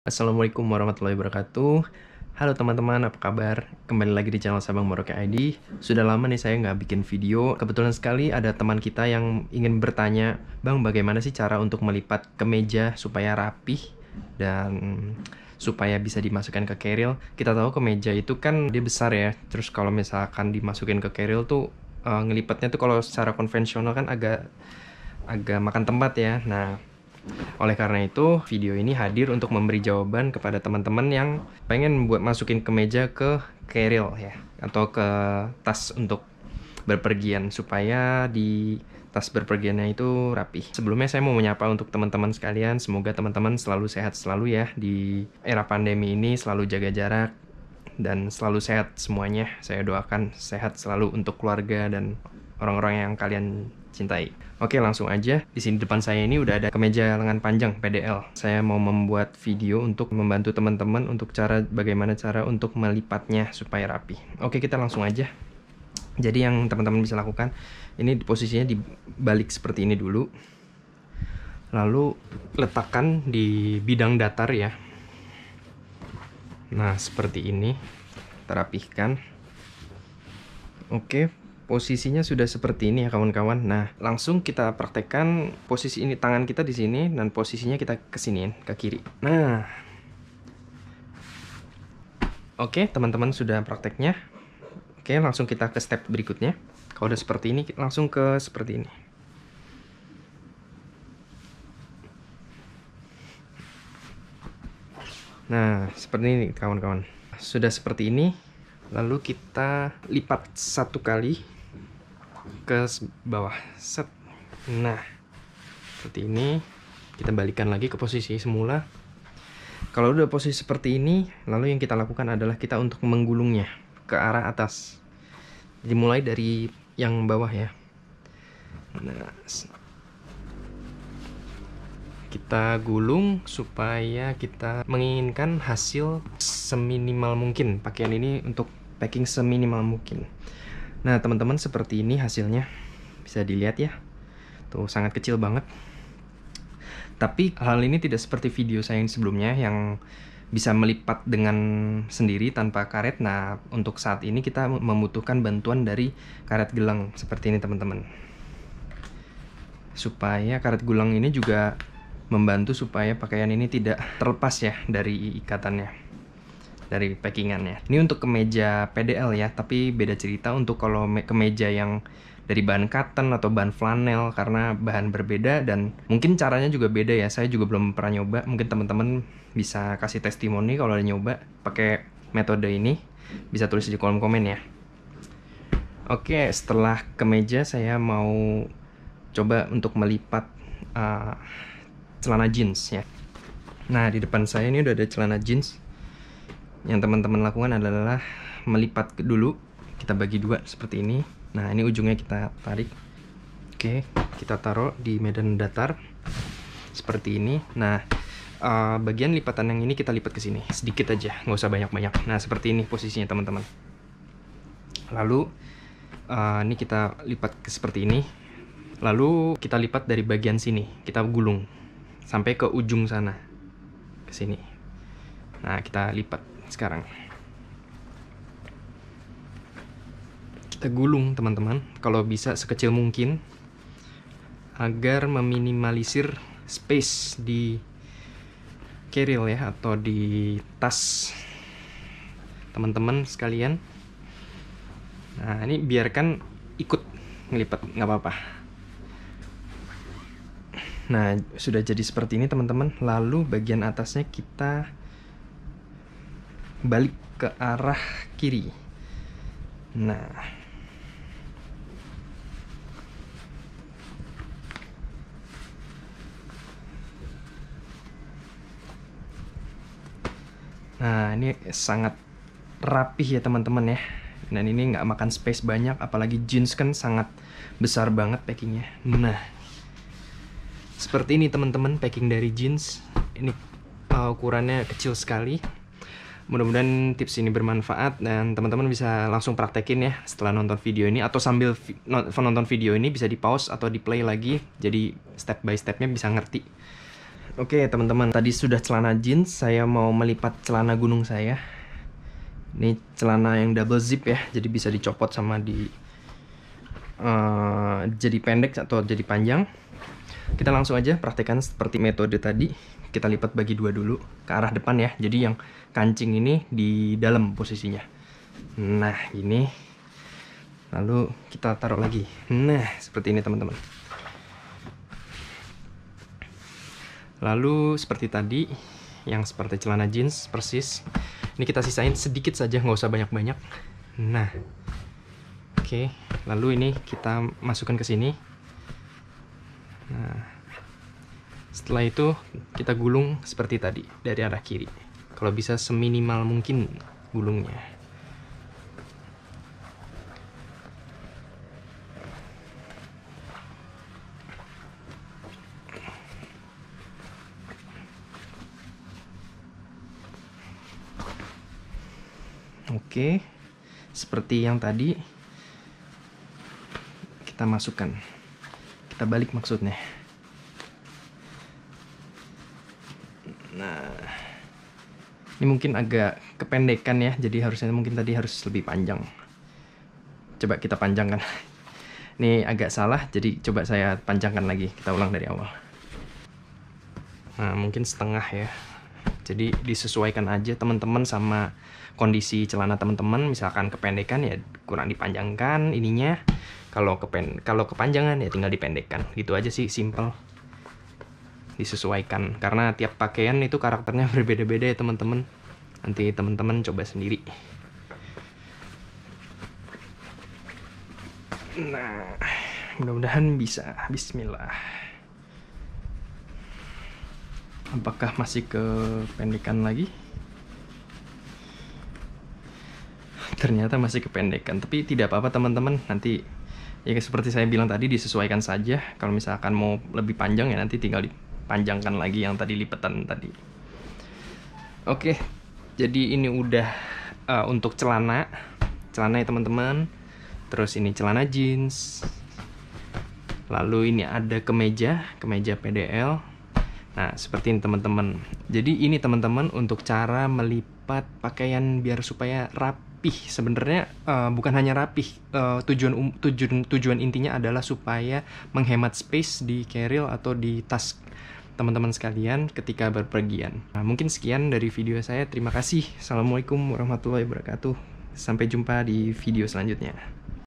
Assalamualaikum warahmatullahi wabarakatuh. Halo teman-teman, apa kabar? Kembali lagi di channel Sabang Merauke ID. Sudah lama nih saya nggak bikin video. Kebetulan sekali ada teman kita yang ingin bertanya, Bang, bagaimana sih cara untuk melipat kemeja supaya rapih dan supaya bisa dimasukkan ke carrier? Kita tahu kemeja itu kan dia besar ya. Terus kalau misalkan dimasukin ke carrier tuh ngelipatnya tuh kalau secara konvensional kan agak makan tempat ya. Nah, oleh karena itu, video ini hadir untuk memberi jawaban kepada teman-teman yang pengen buat masukin kemeja ke carrier ya, atau ke tas untuk berpergian, supaya di tas berpergiannya itu rapih. Sebelumnya saya mau menyapa untuk teman-teman sekalian, semoga teman-teman selalu sehat selalu ya di era pandemi ini, selalu jaga jarak dan selalu sehat semuanya. Saya doakan sehat selalu untuk keluarga dan orang-orang yang kalian cintai. Oke, langsung aja. Di sini depan saya ini udah ada kemeja lengan panjang PDL. Saya mau membuat video untuk membantu teman-teman untuk bagaimana cara untuk melipatnya supaya rapi. Oke, kita langsung aja. Jadi yang teman-teman bisa lakukan, ini posisinya dibalik seperti ini dulu. Lalu letakkan di bidang datar ya. Nah, seperti ini. Terapihkan. Oke. Posisinya sudah seperti ini ya kawan-kawan. Nah, langsung kita praktekkan posisi ini, tangan kita di sini dan posisinya kita kesiniin ke kiri. Nah, oke teman-teman sudah prakteknya. Oke, langsung kita ke step berikutnya. Kalau udah seperti ini, langsung ke seperti ini. Nah, seperti ini kawan-kawan. Sudah seperti ini, lalu kita lipat satu kali ke bawah. Set. Nah, seperti ini. Kita balikan lagi ke posisi semula. Kalau udah posisi seperti ini, lalu yang kita lakukan adalah kita untuk menggulungnya ke arah atas. Dimulai dari yang bawah ya. Nah, kita gulung supaya kita menginginkan hasil seminimal mungkin. Pakaian ini untuk packing seminimal mungkin. Nah, teman-teman, seperti ini hasilnya. Bisa dilihat ya. Tuh, sangat kecil banget. Tapi hal ini tidak seperti video saya yang sebelumnya yang bisa melipat dengan sendiri tanpa karet. Nah, untuk saat ini kita membutuhkan bantuan dari karet gelang seperti ini, teman-teman. Supaya karet gelang ini juga membantu supaya pakaian ini tidak terlepas ya dari ikatannya, dari packingannya. Ini untuk kemeja PDL ya, tapi beda cerita untuk kalau kemeja yang dari bahan cotton atau bahan flanel, karena bahan berbeda dan mungkin caranya juga beda ya. Saya juga belum pernah nyoba, mungkin teman-teman bisa kasih testimoni kalau ada nyoba pakai metode ini, bisa tulis di kolom komen ya. Oke, setelah kemeja saya mau coba untuk melipat celana jeans ya. Nah, di depan saya ini udah ada celana jeans. Yang teman-teman lakukan adalah melipat dulu, kita bagi dua seperti ini. Nah, ini ujungnya kita tarik. Oke, kita taruh di medan datar seperti ini. Nah, bagian lipatan yang ini kita lipat ke sini sedikit aja, nggak usah banyak-banyak. Nah, seperti ini posisinya teman-teman. Lalu ini kita lipat seperti ini. Lalu kita lipat dari bagian sini, kita gulung sampai ke ujung sana, ke sini. Nah, kita lipat sekarang. Kita gulung teman-teman, kalau bisa sekecil mungkin agar meminimalisir space di carrier ya, atau di tas teman-teman sekalian. Nah, ini biarkan ikut ngelipat, nggak apa-apa. Nah, sudah jadi seperti ini teman-teman. Lalu bagian atasnya kita balik ke arah kiri. Nah, ini sangat rapih ya teman-teman ya. Dan ini nggak makan space banyak, apalagi jeans kan sangat besar banget packingnya. Nah, seperti ini teman-teman packing dari jeans. Ini ukurannya kecil sekali. Mudah-mudahan tips ini bermanfaat dan teman-teman bisa langsung praktekin ya setelah nonton video ini, atau sambil nonton video ini bisa di pause atau di play lagi, jadi step by stepnya bisa ngerti. Oke teman-teman, tadi sudah celana jeans, saya mau melipat celana gunung saya. Ini celana yang double zip ya, jadi bisa dicopot sama jadi pendek atau jadi panjang. Kita langsung aja praktekkan seperti metode tadi. Kita lipat bagi dua dulu ke arah depan ya, jadi yang kancing ini di dalam posisinya. Nah ini, lalu kita taruh lagi. Nah seperti ini teman-teman. Lalu seperti tadi, yang seperti celana jeans persis. Ini kita sisain sedikit saja, nggak usah banyak-banyak. Nah, oke. Lalu ini kita masukkan ke sini. Nah, setelah itu kita gulung seperti tadi dari arah kiri. Kalau bisa seminimal mungkin gulungnya. Oke, seperti yang tadi kita masukkan, kita balik maksudnya. Nah, ini mungkin agak kependekan ya, jadi harusnya mungkin tadi harus lebih panjang. Coba kita panjangkan. Ini agak salah, jadi coba saya panjangkan lagi. Kita ulang dari awal. Nah, mungkin setengah ya. Jadi disesuaikan aja teman-teman sama kondisi celana teman-teman. Misalkan kependekan ya kurang dipanjangkan ininya. Kalau kepanjangan ya tinggal dipendekkan. Gitu aja sih, simple. Disesuaikan karena tiap pakaian itu karakternya berbeda-beda ya teman-teman. Nanti teman-teman coba sendiri. Nah, mudah-mudahan bisa. Bismillah. Apakah masih kependekan lagi? Ternyata masih kependekan, tapi tidak apa-apa teman-teman. Nanti ya seperti saya bilang tadi, disesuaikan saja. Kalau misalkan mau lebih panjang ya nanti tinggal dipanjangkan lagi yang tadi lipatan tadi. Oke, jadi ini udah untuk celana ya teman-teman. Terus ini celana jeans. Lalu ini ada kemeja PDL. Nah, seperti ini teman-teman. Jadi ini teman-teman untuk cara melipat pakaian biar supaya rapih. Sebenarnya bukan hanya rapih. Tujuan intinya adalah supaya menghemat space di carrier atau di tas teman-teman sekalian ketika berpergian. Nah, mungkin sekian dari video saya. Terima kasih. Assalamualaikum warahmatullahi wabarakatuh. Sampai jumpa di video selanjutnya.